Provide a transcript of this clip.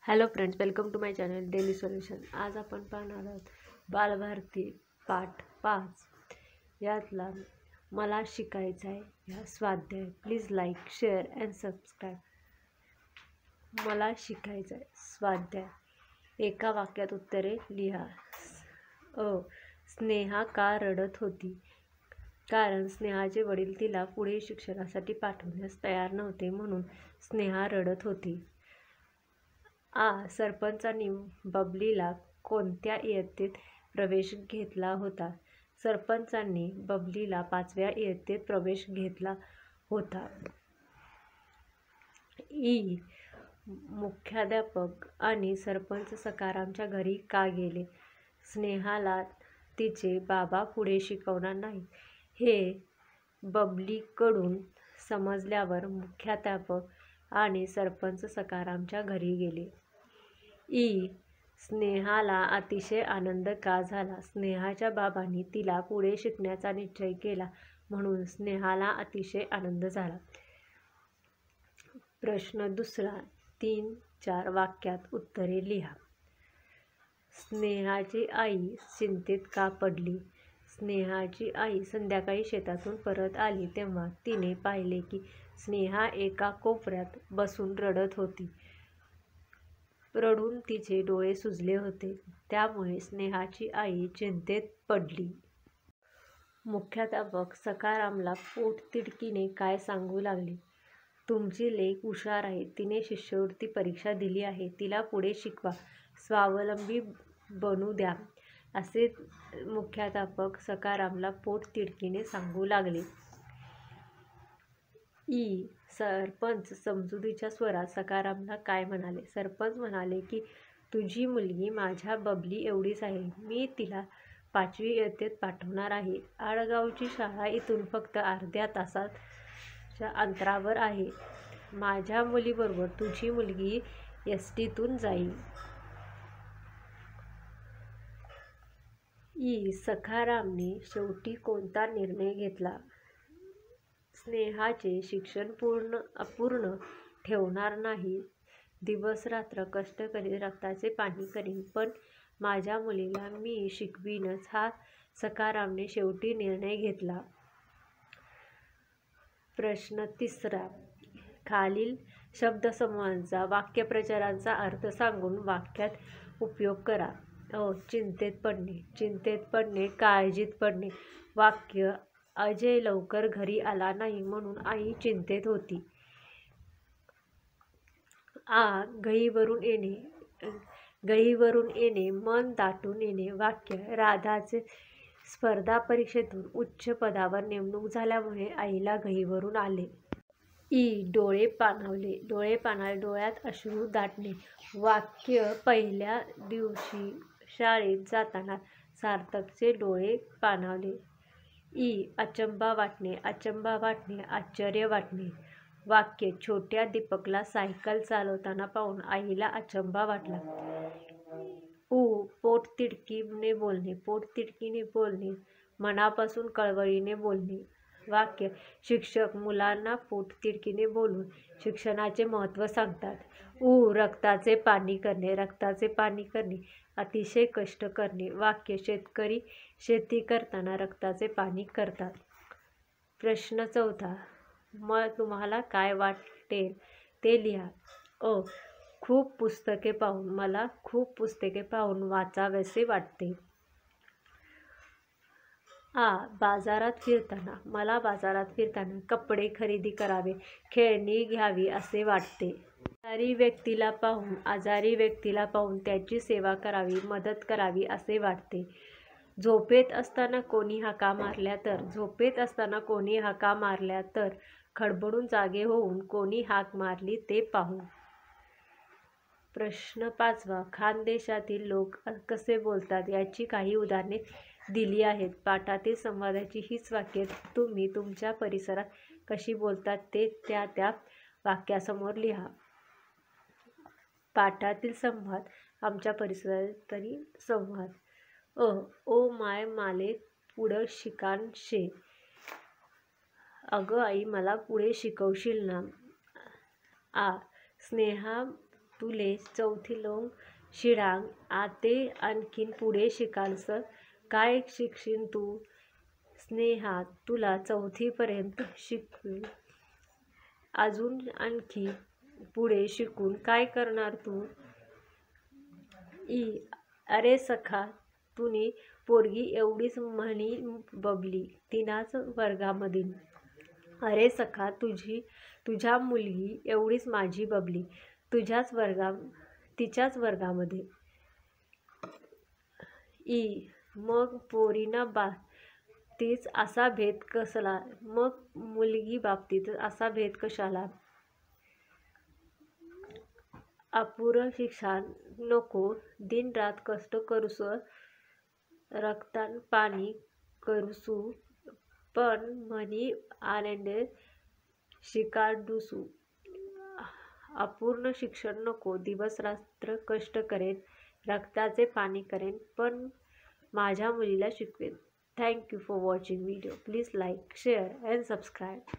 Hello friends, welcome to my channel daily solution. आज आपण पाहणार आहोत बालभारती पाठ 5 यातला मला शिकायचं आहे या स्वाध्याय. Please like, share and subscribe. मला शिकायचं आहे स्वाध्याय. एका वाक्यात उत्तरे लिहा. स्नेहा का रडत होती? कारण स्नेहाचे वडील तिला पुढे शिक्षणासाठी पाठवण्यास तयार नव्हते, म्हणून स्नेहा रडत होती. सरपंचांनी बबलीला कोणत्या इयत्तेत प्रवेश घेतला होता? सरपंचांनी बबलीला 5व्या इयत्तेत प्रवेश घेतला होता. मुख्याध्यापक आणि सरपंच सखारामच्या घरी का गेले? स्नेहाला तिचे बाबा पुढे शिकवणार नाहीत हे बबलीकडून समजल्यावर मुख्याध्यापक आणि सरपंच सखारामच्या घरी गेले. स्नेहाला अतिशय आनंद का झाला? स्नेहाच्या बाबांनी तिला पुढे शिकण्याचा निश्चय केला, म्हणून स्नेहाला अतिशय आनंद झाला. प्रश्न दुसरा. 3-4 वाक्यात उत्तरे लिहा. स्नेहाची आई चिंतेत का पडली? स्नेहाची आई संध्याकाळी शेतातून परत आली तेव्हा तिने पाहिले की स्नेहा एका कोपऱ्यात बसून रडत होती. रडून तिचे डोळे सुजले होते. त्यामुळे स्नेहाची आई चिंतेत पडली. मुख्याध्यापक सखारामला पोटतिडकीने काय सांगू लागले? तुमची लेक हुशार आहे. तिने शिष्यवृत्ती परीक्षा दिली आहे. तिला पुढे शिकवा, स्वावलंबी बनू द्या, असे मुख्याध्यापक सखारामला पोटतिडकीने सांगू लागले. सरपंच समजुतीच्या स्वरात सखारामला काय म्हणाले? सरपंच म्हणाले की तुझी मुलगी माझ्या बबली एवढीच आहे. मी तिला 5वी इयत्तेत पाठवणार आहे. आडगावची शाळा इथून फक्त अर्ध्या तासाच्या अंतरावर आहे. माझ्या मुलीबरोबर तुझी मुलगी एसटीतून जाईल. सखारामने शेवटी कोणता निर्णय घेतला? स्नेहाचे शिक्षण अपूर्ण ठेवणार नाही. दिवसरात्र कष्ट करीन, रक्ताचे पाणी करीन, पण माझ्या मुलीला मी शिकवीनच, हा सखारामने शेवटी निर्णय घेतला. प्रश्न तिसरा. खालील शब्दसमूहांचा वाक्यप्रचारांचा अर्थ सांगून वाक्यात उपयोग करा. चिंतेत पडणे. चिंतेत पडणे, काळजीत पडणे. वाक्य. अजय लवकर घरी आला नाही म्हणून आई चिंतेत होती. गहिवरून येणे, मन दाटून येणे. वाक्य. राधाचे स्पर्धा परीक्षेतून उच्च पदावर नेमणूक झाल्यामुळे आईला गहिवरून आले. डोळे पाणावले. डोळे पाणावले, डोळ्यात अश्रू दाटणे. वाक्य. पहिल्या दिवशी शाळेत जाताना सार्थकचे डोळे पाणावले. अचंबा वाटणे. अचंबा वाटणे, आश्चर्य वाटणे. वाक्य. छोट्या दीपकला सायकल चालवताना पाहून आईला अचंबा वाटला. पोटतिडकीने बोलणे. पोटतिडकीने बोलणे, मनापासून कळवळीने बोलणे. वाक्य. शिक्षक मुलांना पोटतिडकीने बोलून शिक्षणाचे महत्त्व सांगतात. रक्ताचे पाणी करणे. रक्ताचे पाणी करणे, अतिशय कष्ट करणे. वाक्य. शेतकरी शेती करताना रक्ताचे पाणी करतात. प्रश्न चौथा. तुम्हाला काय वाटेल ते लिहा. खूप पुस्तके पाहून. मला खूप पुस्तके पाहून वाचावेसे वाटते. बाजारात फिरताना. मला बाजारात फिरताना कपडे खरेदी करावे, खेळणी घ्यावी असे वाटते. आजारी व्यक्तीला पाहून त्याची सेवा करावी, मदत करावी असे वाटते. झोपेत असताना कोणी हाका मारल्या तर. झोपेत असताना कोणी हाका मारल्या तर. खडबडून जागे होऊन कोणी हाक मारली ते पाहू. प्रश्न 5वा. खानदेशातील लोक कसे बोलतात याची काही उदाहरणे दिली आहेत. पाठातील संवादाची हीच वाक्ये तुम्ही तुमच्या परिसरात कशी बोलतात ते त्या वाक्यासमोर लिहा. पाठातील संवाद. आमच्या परिसरातील संवाद. ओ माय माले पुढं शिकान शे. अगं आई, मला पुढे शिकवशील ना? स्नेहा तुले चौथी लोंग शिडांग आते आणखीन पुढे शिकालस काय शिकशील तू स्नेहा तुला चौथीपर्यंत शिकवी अजून आणखी पुढे शिकून काय करणार तू अरे सखा तुनी पोरगी एवढीच म्हणी बबली तिनाच वर्गामधील अरे सखा तुझ्या मुलगी एवढीच माझी बबली तिच्याच वर्गामध्ये मग पोरीना बाबतीत असा भेद कसला मग मुलगी बाबतीत असा भेद कशाला अपुरं शिक्षण नको दिन रात कष्ट करूस रक्तान पाणी करूसू पण म्हणी आनंद शिकाडूसू अपूर्ण शिक्षण नको दिवस रात्र कष्ट करेन रक्ताचे पाणी करेन पण माझ्या मुलीला शिकवेन. Thank you for watching video. Please like share and subscribe.